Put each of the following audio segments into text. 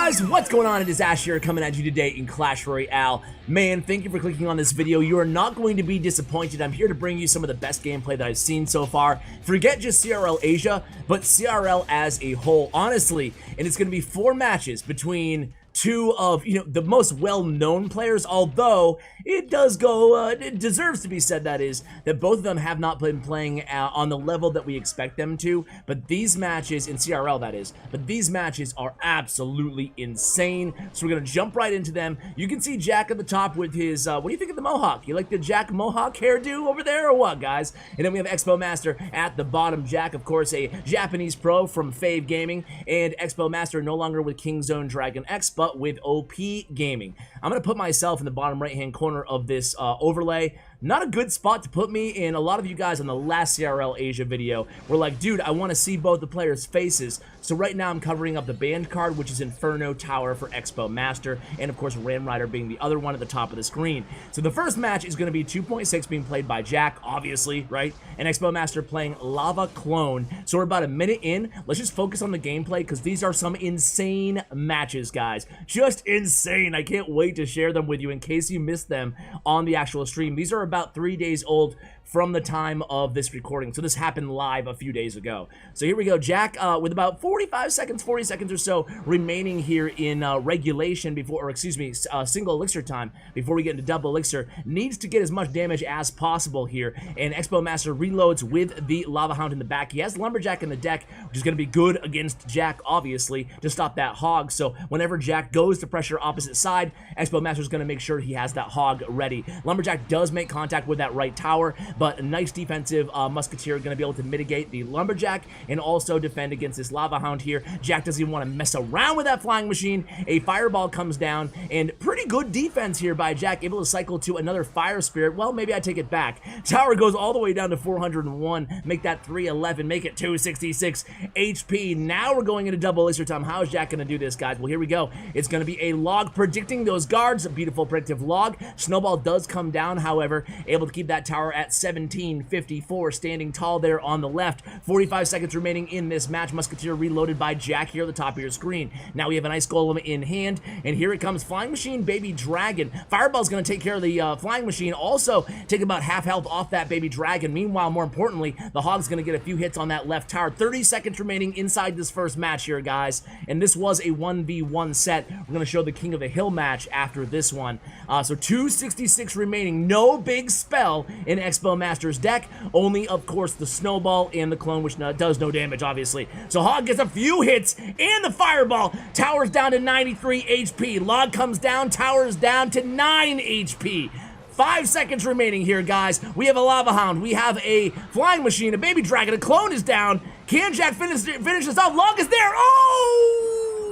Guys, what's going on? It is Ash here coming at you today in Clash Royale. Man, thank you for clicking on this video. You are not going to be disappointed. I'm here to bring you some of the best gameplay that I've seen so far. Forget just CRL Asia, but CRL as a whole, honestly. And it's going to be 4 matches between two of, the most well-known players, although it does go, it deserves to be said, that is, that both of them have not been playing on the level that we expect them to, but these matches, in CRL that is, but these matches are absolutely insane, so we're gonna jump right into them. You can see Jack at the top with his, what do you think of the mohawk? You like the Jack mohawk hairdo over there, or what, guys? And then we have Xbow Master at the bottom. Jack, of course, a Japanese pro from Fave Gaming, and Xbow Master no longer with King Zone Dragon X, but with OP Gaming. I'm going to put myself in the bottom right-hand corner of this overlay. Not a good spot to put me, and a lot of you guys on the last CRL Asia video were like, dude, I want to see both the players' faces. So right now I'm covering up the band card, which is Inferno Tower for Xbow Master, and of course Ram Rider being the other one at the top of the screen. So the first match is going to be 2.6 being played by Jack, obviously, right? And Xbow Master playing Lava Clone. So we're about a minute in. Let's just focus on the gameplay, because these are some insane matches, guys. Just insane. I can't wait to share them with you in case you missed them on the actual stream. These are about 3 days old from the time of this recording, so this happened live a few days ago. So here we go. Jack with about 40 seconds or so remaining here in regulation before, or excuse me, single elixir time before we get into double elixir, needs to get as much damage as possible here, and Xbow Master reloads with the Lava Hound in the back. He has Lumberjack in the deck, which is going to be good against Jack, obviously, to stop that Hog. So whenever Jack goes to pressure opposite side, Xbow Master is going to make sure he has that Hog ready. Lumberjack does make contact with that right tower, but a nice defensive Musketeer going to be able to mitigate the Lumberjack and also defend against this Lava Hound here. Jack doesn't even want to mess around with that flying machine. A Fireball comes down, and pretty good defense here by Jack, able to cycle to another Fire Spirit. Well, maybe I take it back. Tower goes all the way down to 401, make that 311, make it 266 HP. Now we're going into double elixir time. How is Jack going to do this, guys? Well, here we go. It's going to be a log predicting those guards. A beautiful predictive log. Snowball does come down, however, able to keep that tower at 1754, standing tall there on the left. 45 seconds remaining in this match. Musketeer reloaded by Jack here at the top of your screen. Now we have an Ice Golem in hand, and here it comes. Flying Machine, Baby Dragon. Fireball's going to take care of the Flying Machine, also take about half health off that Baby Dragon. Meanwhile, more importantly, the Hog's going to get a few hits on that left tower. 30 seconds remaining inside this first match here, guys, and this was a 1v1 set. We're going to show the King of the Hill match after this one. So 266 remaining. No big spell in Xbow Master's deck, only of course the Snowball and the Clone, which does no damage, obviously. So Hog gets a few hits, and the Fireball. Tower's down to 93 HP. Log comes down, Tower's down to 9 HP. 5 seconds remaining here, guys. We have a Lava Hound, we have a Flying Machine, a Baby Dragon, a Clone is down. Can Jack finish this off? Log is there. Oh,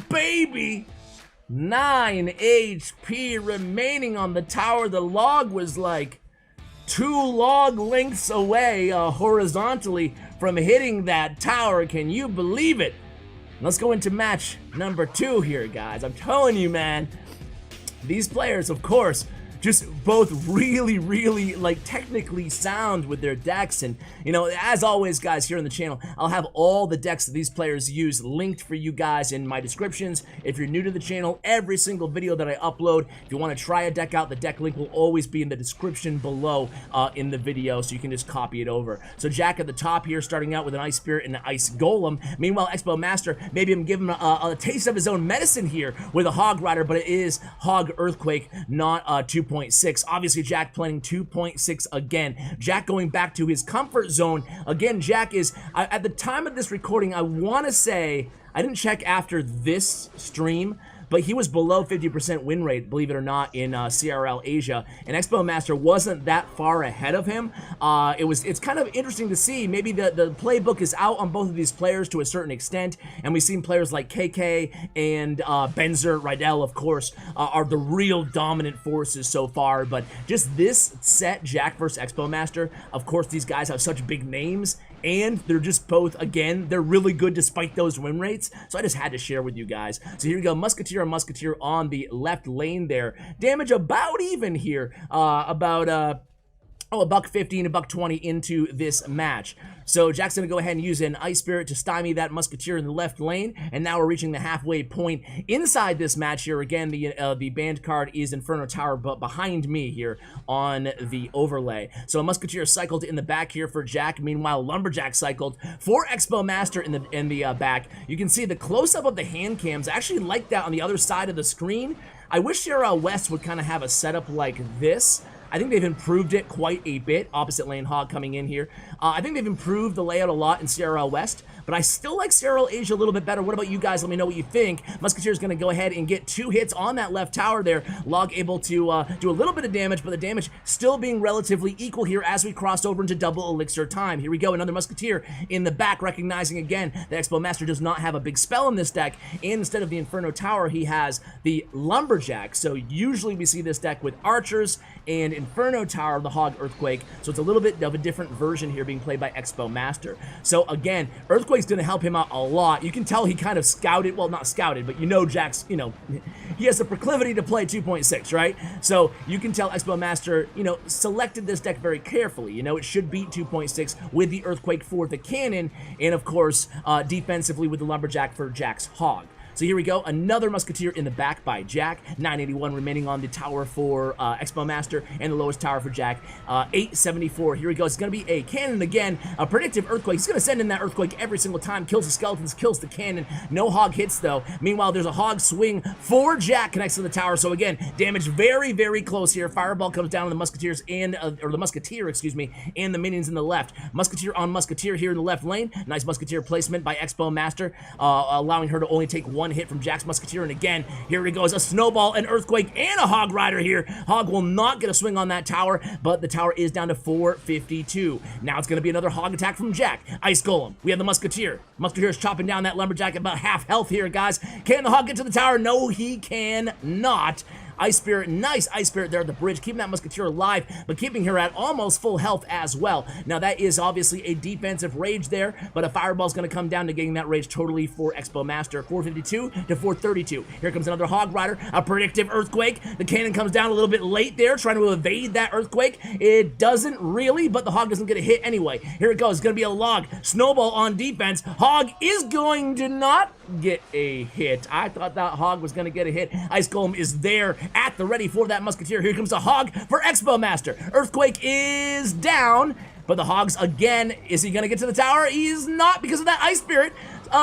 baby. 9 HP remaining on the tower. The Log was like 2 log lengths away horizontally from hitting that tower. Can you believe it? Let's go into match number 2 here, guys. I'm telling you, man, these players, of course, just both really, like, technically sound with their decks. And, as always, guys, here on the channel, I'll have all the decks that these players use linked for you guys in my descriptions. If you're new to the channel, every single video that I upload, if you want to try a deck out, the deck link will always be in the description below in the video, so you can just copy it over. So Jack at the top here, starting out with an Ice Spirit and an Ice Golem. Meanwhile, Xbow Master, maybe I'm giving him a taste of his own medicine here with a Hog Rider, but it is Hog Earthquake, not 2.6. Obviously, Jack playing 2.6 again. Jack going back to his comfort zone. Again, Jack is, at the time of this recording, I want to say, I didn't check after this stream, but he was below 50% win rate, believe it or not, in CRL Asia, and Xbow Master wasn't that far ahead of him. It's kind of interesting to see. Maybe the playbook is out on both of these players to a certain extent, and we've seen players like KK and Benzer, Royale, of course, are the real dominant forces so far, but just this set, Jack versus Xbow Master, of course, these guys have such big names, and they're just both, again, they're really good despite those win rates, so I just had to share with you guys. So here we go, Musketeer and Musketeer on the left lane there. Damage about even here, about a $1.15, a $1.20 into this match. So Jack's going to go ahead and use an Ice Spirit to stymie that Musketeer in the left lane, and now we're reaching the halfway point inside this match here. Again, the banned card is Inferno Tower, but behind me here on the overlay. So a Musketeer cycled in the back here for Jack. Meanwhile, Lumberjack cycled for Xbow Master in the back. You can see the close-up of the hand cams. I actually like that on the other side of the screen. I wish CRL West would kind of have a setup like this. I think they've improved it quite a bit. Opposite lane Hog coming in here. I think they've improved the layout a lot in CRL West, but I still like CRL Asia a little bit better. What about you guys? Let me know what you think. Musketeer's going to go ahead and get 2 hits on that left tower there. Log able to do a little bit of damage, but the damage still being relatively equal here as we cross over into double elixir time. Here we go, another Musketeer in the back, recognizing again that Xbow Master does not have a big spell in this deck, and instead of the Inferno Tower, he has the Lumberjack. So usually we see this deck with Archers and Inferno Tower, the Hog Earthquake, so it's a little bit of a different version here being played by Xbow Master. So again, Earthquake's going to help him out a lot. You can tell he kind of scouted, well, not scouted, but you know Jack's, you know, he has the proclivity to play 2.6, right? So you can tell Xbow Master, you know, selected this deck very carefully. You know, it should beat 2.6 with the Earthquake for the cannon, and of course, defensively with the Lumberjack for Jack's Hog. So here we go, another Musketeer in the back by Jack. 981 remaining on the tower for Xbow Master, and the lowest tower for Jack, 874. Here we go, it's going to be a cannon again, a predictive Earthquake. He's going to send in that Earthquake every single time, kills the skeletons, kills the cannon. No Hog hits though. Meanwhile, there's a Hog swing for Jack, connects to the tower. So again, damage very, very close here. Fireball comes down on the Musketeers and, or the Musketeer, excuse me, and the minions in the left. Musketeer on Musketeer here in the left lane. Nice Musketeer placement by Xbow Master, allowing her to only take 1 hit from Jack's Musketeer, and again, here it goes, a Snowball, an Earthquake, and a Hog Rider here. Hog will not get a swing on that tower, but the tower is down to 452. Now it's going to be another Hog attack from Jack. Ice Golem. We have the Musketeer. Musketeer is chopping down that Lumberjack at about half health here, guys. Can the Hog get to the tower? No, he cannot. Ice Spirit, nice Ice Spirit there at the bridge, keeping that Musketeer alive, but keeping her at almost full health as well. Now that is obviously a defensive rage there, but a Fireball is going to come down to getting that rage totally for Xbow Master. 452 to 432. Here comes another Hog Rider, a predictive Earthquake. The cannon comes down a little bit late there, trying to evade that Earthquake. It doesn't really, but the Hog doesn't get a hit anyway. Here it goes, it's going to be a log. Snowball on defense. Hog is going to not get a hit. I thought that Hog was going to get a hit. Ice Golem is there at the ready for that Musketeer. Here comes a Hog for Xbow Master. Earthquake is down, but the Hogs again, is he going to get to the tower? He is not because of that Ice Spirit.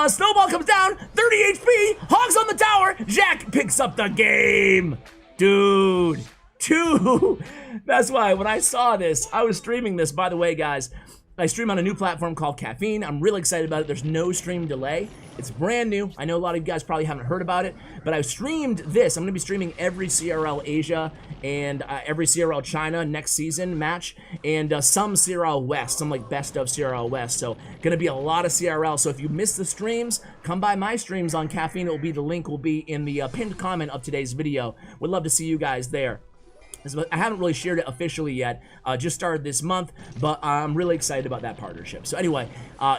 Snowball comes down, 30 HP, Hogs on the tower. Jack picks up the game. Dude, 2. That's why when I saw this, I was streaming this, by the way, guys. I stream on a new platform called Caffeine. I'm really excited about it. There's no stream delay. It's brand new. I know a lot of you guys probably haven't heard about it, but I've streamed this. I'm going to be streaming every CRL Asia and every CRL China next season match, and some CRL West, some like best of CRL West. So going to be a lot of CRL. So if you missed the streams, come by my streams on Caffeine. The link will be in the pinned comment of today's video. Would love to see you guys there. I haven't really shared it officially yet, just started this month, but I'm really excited about that partnership. So anyway,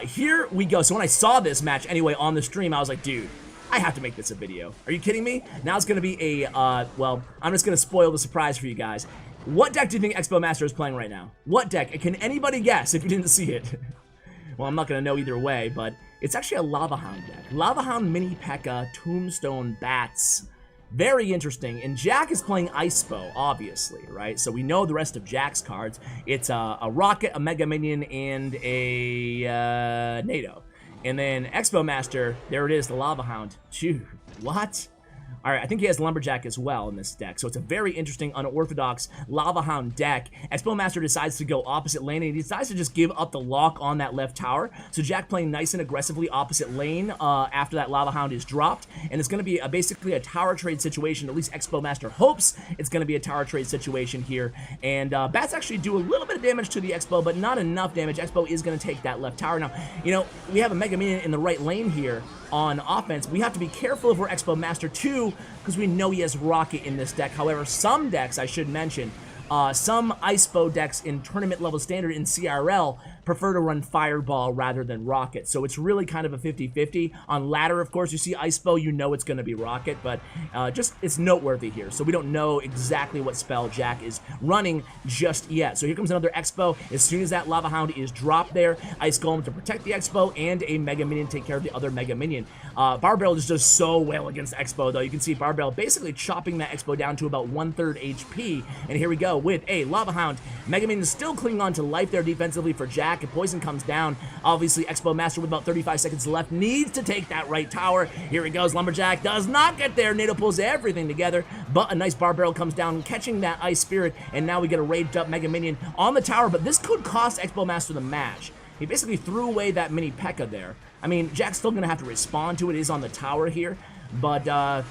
here we go. So when I saw this match anyway on the stream, I was like, dude, I have to make this a video. Are you kidding me? Now it's going to be a, well, I'm just going to spoil the surprise for you guys. What deck do you think Xbow Master is playing right now? What deck? Can anybody guess if you didn't see it? Well, I'm not going to know either way, but it's actually a Lava Hound deck. Lava Hound, Mini P.E.K.K.A, Tombstone, Bats. Very interesting, and Jack is playing Xbow, obviously, right? So we know the rest of Jack's cards. It's a Rocket, a Mega Minion, and a NATO. And then Xbow Master, there it is, the Lava Hound. Dude, what? All right, I think he has Lumberjack as well in this deck, so it's a very interesting, unorthodox Lava Hound deck. Xbow Master decides to go opposite lane, and he decides to just give up the lock on that left tower. So Jack playing nice and aggressively opposite lane after that Lava Hound is dropped, and it's going to be basically a tower trade situation. At least Xbow Master hopes it's going to be a tower trade situation here. And Bats actually do a little bit of damage to the Xbow, but not enough damage. Xbow is going to take that left tower. Now, you know, we have a Mega Minion in the right lane here on offense. We have to be careful of our Xbow Master too, because we know he has Rocket in this deck. However, some decks, I should mention, some Xbow decks in tournament level standard in CRL prefer to run Fireball rather than Rocket. So it's really kind of a 50-50. On ladder, of course, you see Xbow, you know it's going to be Rocket, but just it's noteworthy here. So we don't know exactly what spell Jack is running just yet. So here comes another Xbow. As soon as that Lava Hound is dropped there, Ice Golem to protect the Xbow and a Mega Minion take care of the other Mega Minion. Barbell just does so well against Xbow, though. You can see Barbell basically chopping that Xbow down to about 1/3 HP. And here we go with a Lava Hound. Mega Minion is still clinging on to life there defensively for Jack, and Poison comes down. Obviously, Xbow Master with about 35 seconds left needs to take that right tower. Here he goes. Lumberjack does not get there. NATO pulls everything together, but a nice bar barrel comes down, catching that Ice Spirit, and now we get a raged up Mega Minion on the tower, but this could cost Xbow Master the match. He basically threw away that mini P.E.K.K.A. there. I mean, Jack's still going to have to respond to it. It is on the tower here, but I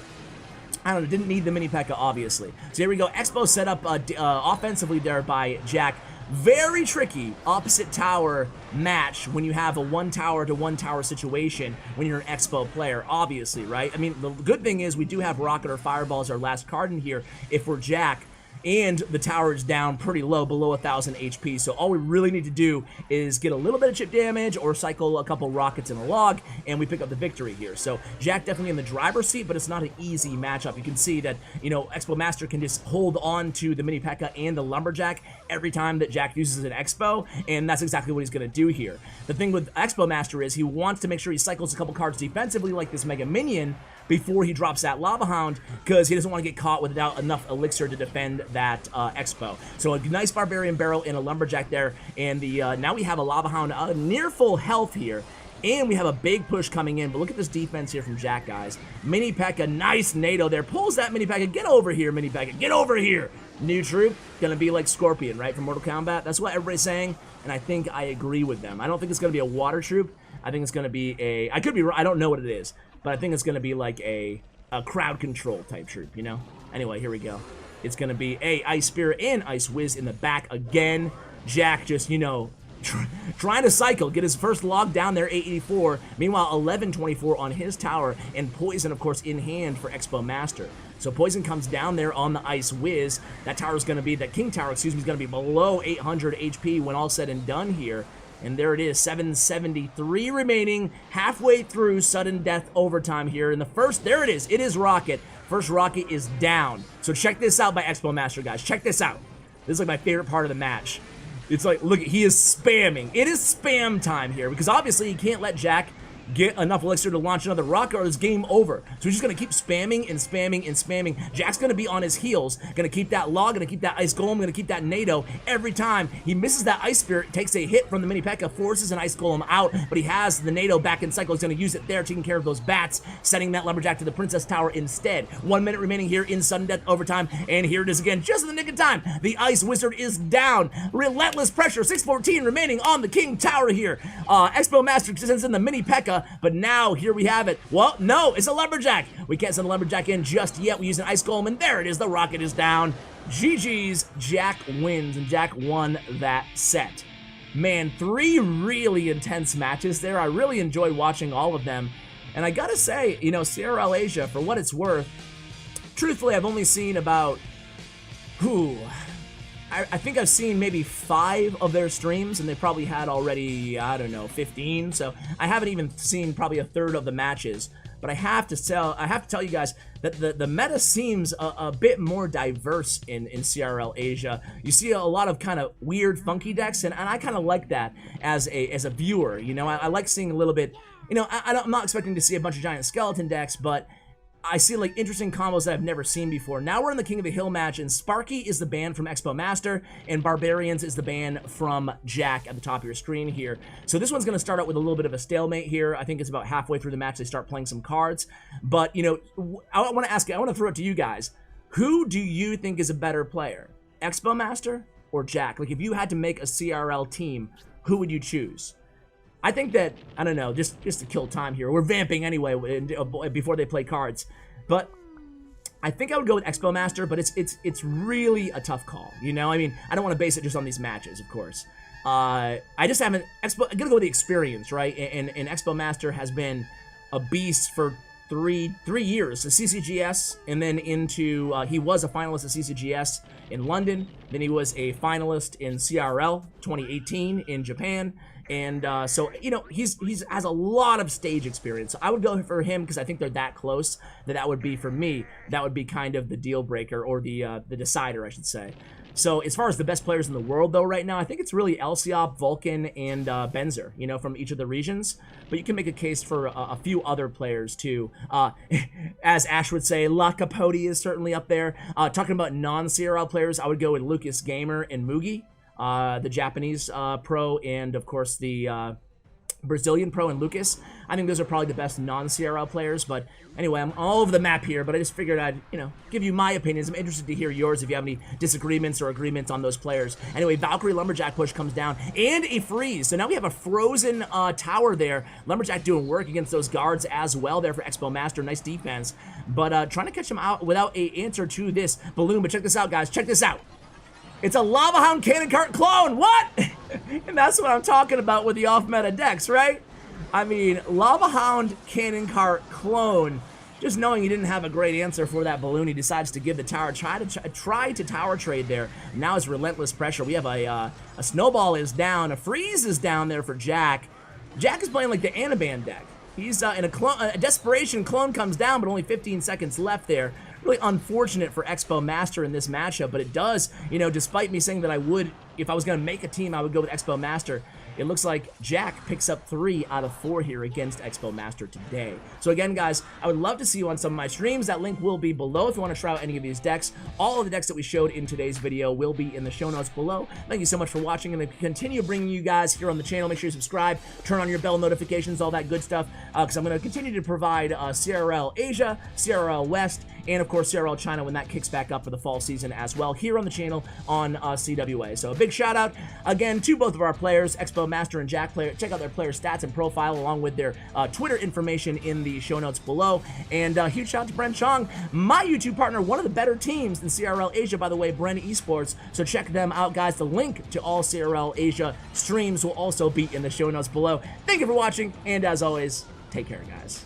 don't know, didn't need the mini P.E.K.K.A. obviously. So here we go. Xbow set up offensively there by Jack. Very tricky opposite tower match when you have a one tower to one tower situation when you're an Xbow player, obviously, right? I mean, the good thing is we do have Rocket or Fireball as our last card in here if we're Jack, and the tower is down pretty low, below 1,000 HP. So all we really need to do is get a little bit of chip damage or cycle a couple rockets in a log, and we pick up the victory here. So Jack definitely in the driver's seat, but it's not an easy matchup. You can see that, you know, Xbow Master can just hold on to the mini P.E.K.K.A. and the Lumberjack every time that Jack uses an Xbow, and that's exactly what he's going to do here. The thing with Xbow Master is he wants to make sure he cycles a couple cards defensively like this Mega Minion before he drops that Lava Hound, because he doesn't want to get caught without enough elixir to defend that Xbow. So a nice Barbarian Barrel and a Lumberjack there, and the now we have a Lava Hound near full health here, and we have a big push coming in, but look at this defense here from Jack, guys. Mini P.E.K.K.A., nice NATO there, pulls that Mini P.E.K.K.A. Get over here, Mini P.E.K.K.A., get over here. New troop, gonna be like Scorpion, right, from Mortal Kombat. That's what everybody's saying, and I think I agree with them. I don't think it's gonna be a water troop. I think it's gonna be a, I could be, I don't know what it is, but I think it's going to be like a crowd control type troop, you know? Anyway, here we go. It's going to be a Ice Spirit and Ice Whiz in the back again. Jack just, you know, trying to cycle, get his first log down there, 884. Meanwhile, 1124 on his tower, and Poison, of course, in hand for Xbow Master. So Poison comes down there on the Ice Whiz. That tower is going to be, that King Tower, excuse me, is going to be below 800 HP when all said and done here. And there it is, 773 remaining, halfway through sudden death overtime here. And the first, there it is Rocket. First Rocket is down. So check this out by Xbow Master, guys. Check this out. This is like my favorite part of the match. It's like, look, he is spamming. It is spam time here, because obviously he can't let Jack get enough elixir to launch another rocket or it's game over. So he's just going to keep spamming and spamming and spamming. Jack's going to be on his heels, going to keep that log, going to keep that Ice Golem, going to keep that NATO. Every time he misses that Ice Spirit, takes a hit from the mini P.E.K.K.A., forces an Ice Golem out, but he has the NATO back in cycle. He's going to use it there, taking care of those bats, sending that Lumberjack to the Princess Tower instead. 1 minute remaining here in sudden death overtime, and here it is again, just in the nick of time. The Ice Wizard is down. Relentless pressure, 614 remaining on the King Tower here. Xbow Master sends in the mini P.E.K.K.A., but now here we have it. Well, no, it's a Lumberjack. We can't send a Lumberjack in just yet. We use an Ice Golem, and there it is. The rocket is down. GG's. Jack wins, and Jack won that set. Man, 3 really intense matches there. I really enjoyed watching all of them. And I gotta say, you know, CRL Asia, for what it's worth, truthfully, I've only seen about, I think I've seen maybe 5 of their streams, and they probably had already, I don't know, 15. So I haven't even seen probably a third of the matches. But I have to tell you guys that the meta seems a bit more diverse in CRL Asia. You see a lot of kind of weird, funky decks, and I kind of like that as a viewer. You know, I like seeing a little bit. You know, I'm not expecting to see a bunch of giant skeleton decks, but I see like interesting combos that I've never seen before. Now we're in the King of the Hill match, and Sparky is the ban from Xbow Master, and Barbarians is the ban from Jack at the top of your screen here. So this one's going to start out with a little bit of a stalemate here. I think it's about halfway through the match they start playing some cards. But, you know, I want to throw it to you guys. Who do you think is a better player? Xbow Master or Jack? Like, if you had to make a CRL team, who would you choose? I think that, I don't know, just to kill time here. We're vamping anyway before they play cards. But I think I would go with Xbow Master, but it's really a tough call, you know? I mean, I don't want to base it just on these matches, of course. I just haven't, I'm gonna go with the experience, right? And Xbow Master has been a beast for 3 years, so CCGS, and then into he was a finalist at CCGS in London. Then he was a finalist in CRL 2018 in Japan. And so, you know, he's has a lot of stage experience. So I would go for him because I think they're that close that would be, for me, that would be kind of the deal breaker, or the decider, I should say. So as far as the best players in the world, though, right now, I think it's really Elsiop, Vulcan, and Benzer, you know, from each of the regions. But you can make a case for a few other players, too. As Ash would say, La Capote is certainly up there. Talking about non-CRL players, I would go with Lucas Gamer and Mugi, the Japanese pro, and, of course, the Brazilian pro and Lucas. I think those are probably the best non-CRL players. But anyway, I'm all over the map here, but I just figured I'd, you know, give you my opinions. I'm interested to hear yours if you have any disagreements or agreements on those players. Anyway, Valkyrie Lumberjack push comes down, and a freeze. So now we have a frozen tower there. Lumberjack doing work against those guards as well there for Xbow Master. Nice defense, but trying to catch him out without a answer to this balloon. But check this out, guys. Check this out. It's a Lava Hound Cannon Cart clone. What? And that's what I'm talking about with the off-meta decks, right? I mean, Lava Hound Cannon Cart clone. Just knowing he didn't have a great answer for that balloon, he decides to give the tower, try to tower trade there. Now it's relentless pressure. We have a snowball is down, a freeze is down there for Jack. Jack is playing like the Anaban deck. He's in a desperation. Clone comes down, but only 15 seconds left there. Really unfortunate for Xbow Master in this matchup, but it does, you know, despite me saying that I would, if I was going to make a team, I would go with Xbow Master. It looks like Jack picks up 3 out of 4 here against Xbow Master today. So again, guys, I would love to see you on some of my streams. That link will be below if you want to try out any of these decks. All of the decks that we showed in today's video will be in the show notes below. Thank you so much for watching, and to continue bringing you guys here on the channel, make sure you subscribe, turn on your bell notifications, all that good stuff, because I'm going to continue to provide CRL Asia, CRL West, and of course CRL China when that kicks back up for the fall season as well here on the channel on CWA. So a big shout out again to both of our players, Xbow Master and Jack. Check out their player stats and profile along with their Twitter information in the show notes below. And huge shout out to Bren Chong, my YouTube partner, one of the better teams in CRL Asia, by the way, Bren Esports. So check them out, guys. The link to all CRL Asia streams will also be in the show notes below. Thank you for watching, and as always, take care, guys.